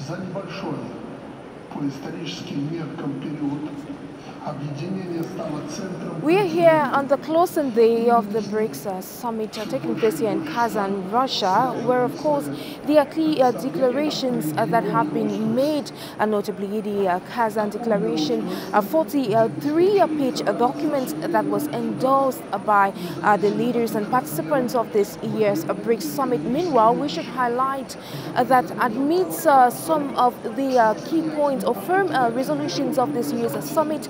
За небольшой по историческим меркам период объединение стало центром. We are here on the closing day of the BRICS summit taking place here in Kazan, Russia, where of course there are clear declarations that have been made, notably the Kazan Declaration, a 43-page document that was endorsed by the leaders and participants of this year's BRICS summit. Meanwhile, we should highlight that amidst some of the key points or firm resolutions of this year's summit,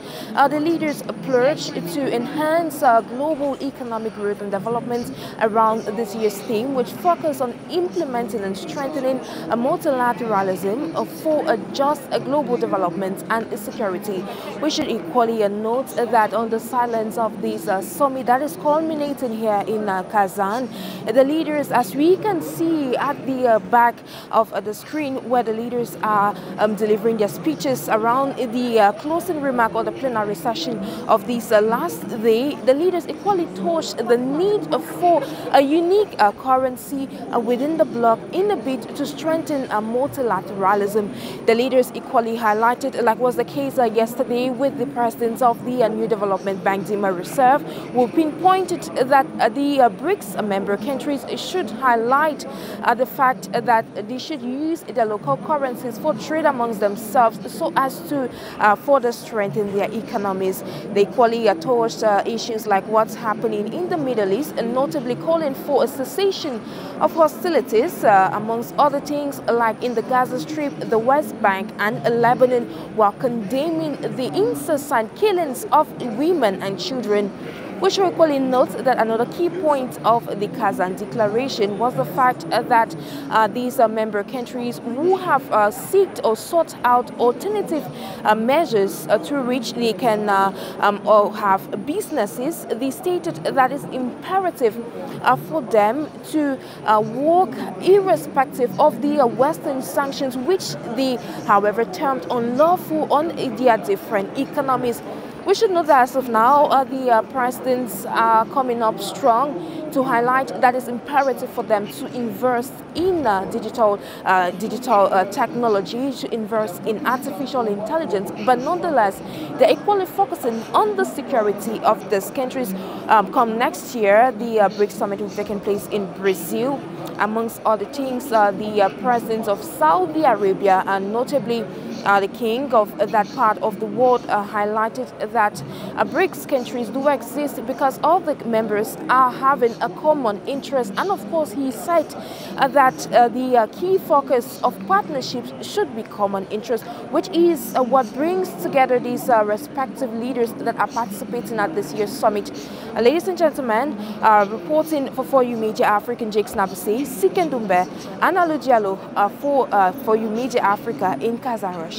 the leaders pledged to enhance global economic growth and development around this year's theme, which focus on implementing and strengthening multilateralism for a just global development and security. We should equally note that on the silence of this summit that is culminating here in Kazan, the leaders, as we can see at the back of the screen where the leaders are delivering their speeches around the closing remark or the plenary session of this last day, the leaders equally touched the need for a unique currency within the bloc in a bid to strengthen multilateralism. The leaders equally highlighted, like was the case yesterday with the presidents of the New Development Bank Dima Reserve, who pinpointed that the BRICS member countries should highlight the fact that they should use their local currencies for trade amongst themselves so as to further strengthen their economies. They equally touched issues like what's happening in the Middle East, and notably calling for a cessation of hostilities, amongst other things like in the Gaza Strip, the West Bank and Lebanon, while condemning the incessant killings of women and children. We should equally note that another key point of the Kazan Declaration was the fact that these member countries who have sought out alternative measures through which they can or have businesses. They stated that it's imperative for them to work irrespective of the Western sanctions, which they, however, termed unlawful on their different economies. We should note that as of now, the presidents are coming up strong to highlight that it's imperative for them to invest in digital technology, to invest in artificial intelligence. But nonetheless, they're equally focusing on the security of these countries. Come next year, the BRICS summit will be taking place in Brazil. Amongst other things, the presidents of Saudi Arabia and notably the king of that part of the world highlighted that BRICS countries do exist because all the members are having a common interest. And of course, he said that the key focus of partnerships should be common interest, which is what brings together these respective leaders that are participating at this year's summit. Ladies and gentlemen, reporting for You Media African Jake Snabuse, Sikendumbe, Analu Diallo for You Media Africa in Kazan, Russia.